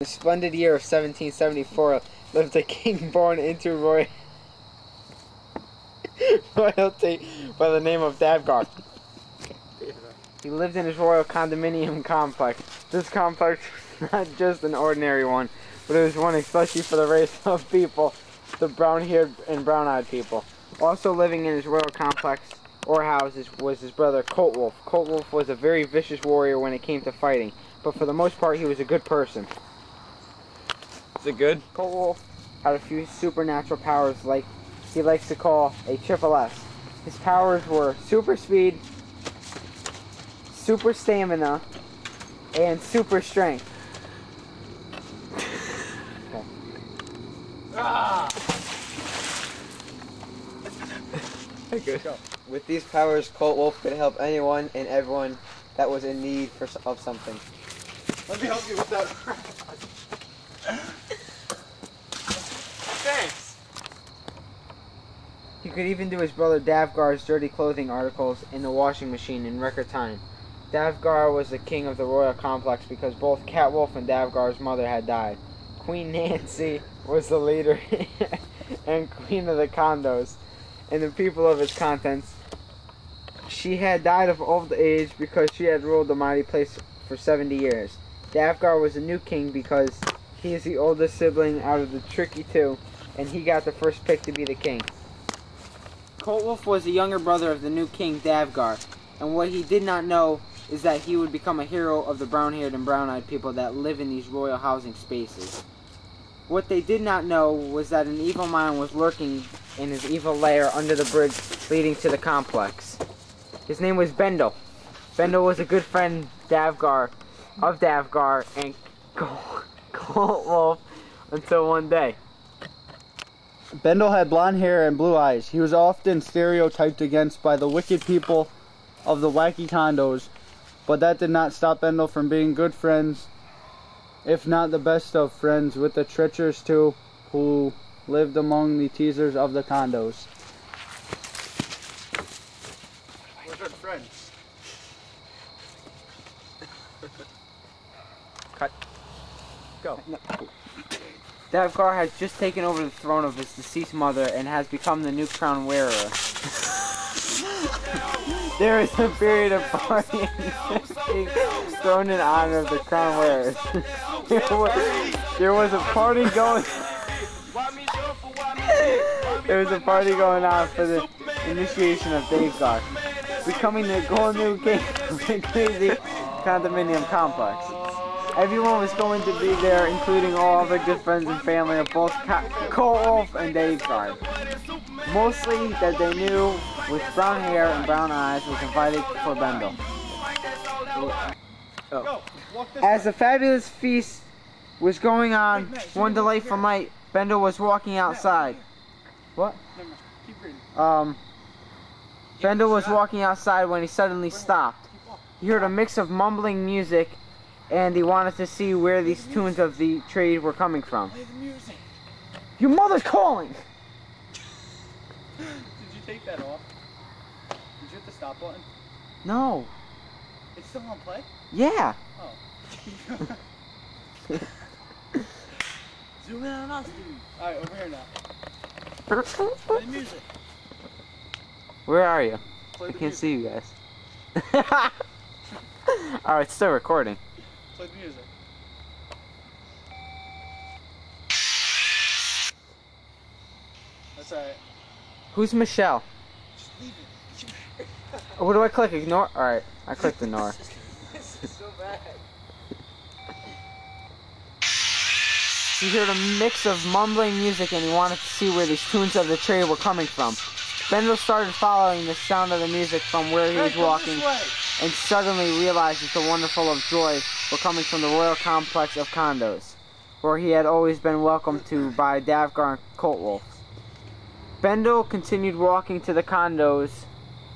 In the splendid year of 1774 lived a king born into royalty by the name of Davgar. He lived in his royal condominium complex. This complex was not just an ordinary one, but it was one especially for the race of people, the brown-haired and brown-eyed people. Also living in his royal complex or houses was his brother Coltwulf. Coltwulf was a very vicious warrior when it came to fighting, but for the most part he was a good person. Is it good? Coltwulf had a few supernatural powers like he likes to call a triple S. His powers were super speed, super stamina, and super strength. Okay. Ah! Okay. With these powers, Coltwulf could help anyone and everyone that was in need of something. Let me help you with that. Thanks. He could even do his brother Davgar's dirty clothing articles in the washing machine in record time. Davgar was the king of the royal complex because both Catwolf and Davgar's mother had died. Queen Nancy was the leader and queen of the condos and the people of its contents. She had died of old age because she had ruled the mighty place for 70 years. Davgar was a new king because he is the oldest sibling out of the tricky two, and he got the first pick to be the king. Coltwulf was the younger brother of the new king Davgar, and what he did not know is that he would become a hero of the brown-haired and brown-eyed people that live in these royal housing spaces. What they did not know was that an evil mind was lurking in his evil lair under the bridge leading to the complex. His name was Bendel. Bendel was a good friend of Davgar and Coltwulf until one day. Bendel had blonde hair and blue eyes. He was often stereotyped against by the wicked people of the wacky condos, but that did not stop Bendel from being good friends, if not the best of friends, with the treacherous two who lived among the teasers of the condos. We're good friends. Cut. Go. No. Davgar has just taken over the throne of his deceased mother and has become the new crown wearer. There is a period of partying thrown in honor of the crown wearers. There was a party going. There was a party going on for the initiation of Davgar, becoming the golden new king of the crazy condominium complex. Everyone was going to be there, including all of the good friends and family of both Coltwulf and Davgar. Mostly that they knew with brown hair and brown eyes was invited for Bendel. Oh. As the fabulous feast was going on one delightful night, Bendel was walking outside. What? Bendel was walking outside when he suddenly stopped. He heard a mix of mumbling music, and he wanted to see where these tunes of the trade were coming from. Your mother's calling! Did you take that off? Did you hit the stop button? No. It's still on play? Yeah. Oh. Zoom in on us, dude. Alright, over here now. Play the music. Where are you? Play I the can't music. see you guys. Alright, it's still recording. Play the music. That's alright. Who's Michelle? Just leave it. What do I click? Ignore? Alright, I clicked ignore. This is so bad. He heard a mix of mumbling music and he wanted to see where these tunes of the trade were coming from. Bendel started following the sound of the music from where he was walking and suddenly realized that the wonderful of joy were coming from the royal complex of condos, where he had always been welcomed to by Davgar and Coltwulf. Bendel continued walking to the condos,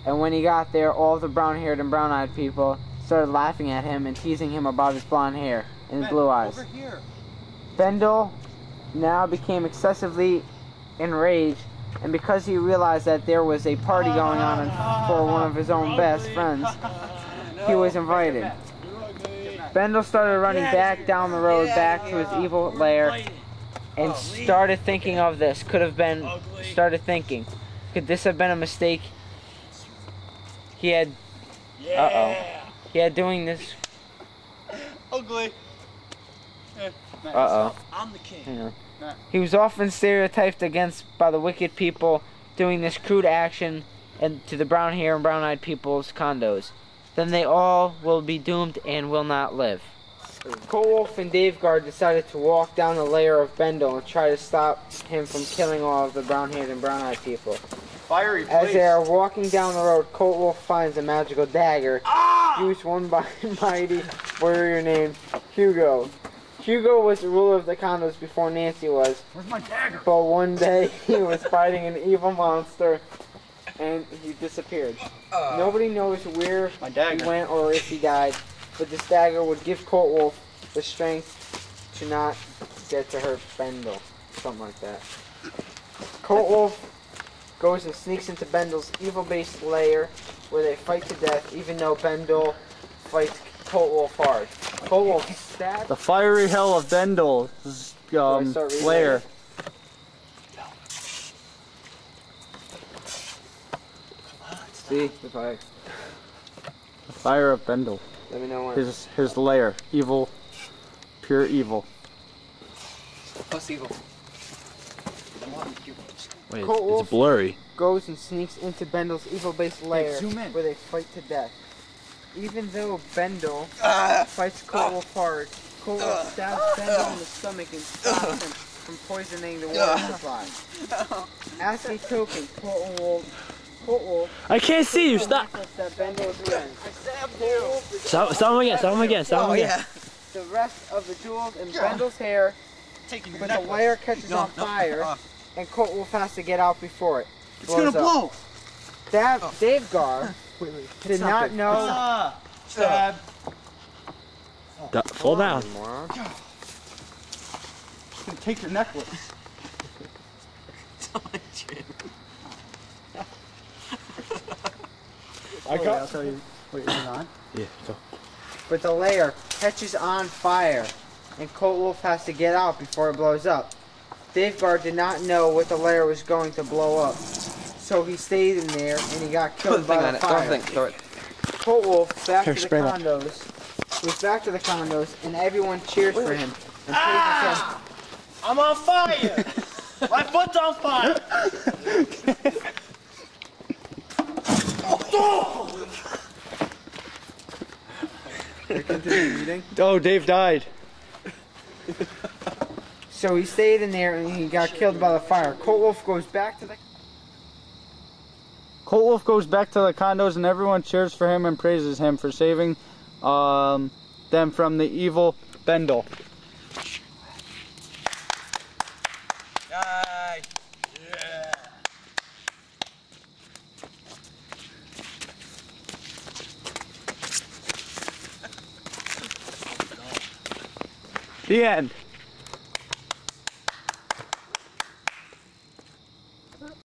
and when he got there, all the brown-haired and brown-eyed people started laughing at him and teasing him about his blonde hair and his blue eyes. Over here. Bendel now became excessively enraged, and because he realized that there was a party going on for one of his own best friends, he was invited. Good night. Bendel started running back down the road back to his evil lair and started thinking of this. Started thinking, could this have been a mistake? He had, he had doing this. Ugly. I'm the king. Yeah. He was often stereotyped against by the wicked people doing this crude action and to the brown hair and brown-eyed people's condos. Then they all will be doomed and will not live. Coltwulf and Daveguard decided to walk down the lair of Bendel and try to stop him from killing all of the brown-haired and brown-eyed people. Fiery place. As they are walking down the road, Coltwulf finds a magical dagger used one by a mighty warrior named Hugo. Hugo was the ruler of the condos before Nancy was. Where's my dagger? But one day he was fighting an evil monster and he disappeared. Nobody knows where he went or if he died, but this dagger would give Coltwulf the strength to not get to hurt Bendel. Something like that. Coltwulf goes and sneaks into Bendel's evil-based lair where they fight to death, even though Bendel fights Coltwulf hard. Coltwulf stabs... The fiery hell of Bendel's lair. See, the fire. The fire of Bendel. Let me know when. His lair. Evil. Pure evil. Plus evil. Wait, Coltwulf it's blurry. Goes and sneaks into Bendel's evil-based lair zoom in. where they fight to death. Even though Bendel fights Coltwulf hard, Coltwulf stabs Bendel in the stomach and stops him from poisoning the water supply. As a token, Coltwulf I can't see you. Stop. that Bendel is wearing. Stop him again. Stop him again. Stop him again. The rest of the jewels in Bendel's hair, but the lair catches on fire, and Coltwulf has to get out before it. It's gonna blow. Daveguard did not know. Stab. Fall down. Take your necklace. I'll tell you. Wait, is it on? Yeah, go. But the lair catches on fire, and Coltwulf has to get out before it blows up. Daveguard did not know what the lair was going to blow up, so he stayed in there and he got killed by the fire. Coltwulf back to the condos. Was back to the condos, and everyone cheers for him and praises him. I'm on fire. My foot's on fire. Oh, Dave died. So he stayed in there and he got killed by the fire. Coltwulf goes back to the condos and everyone cheers for him and praises him for saving them from the evil Bendel. Yay. Yeah. The end.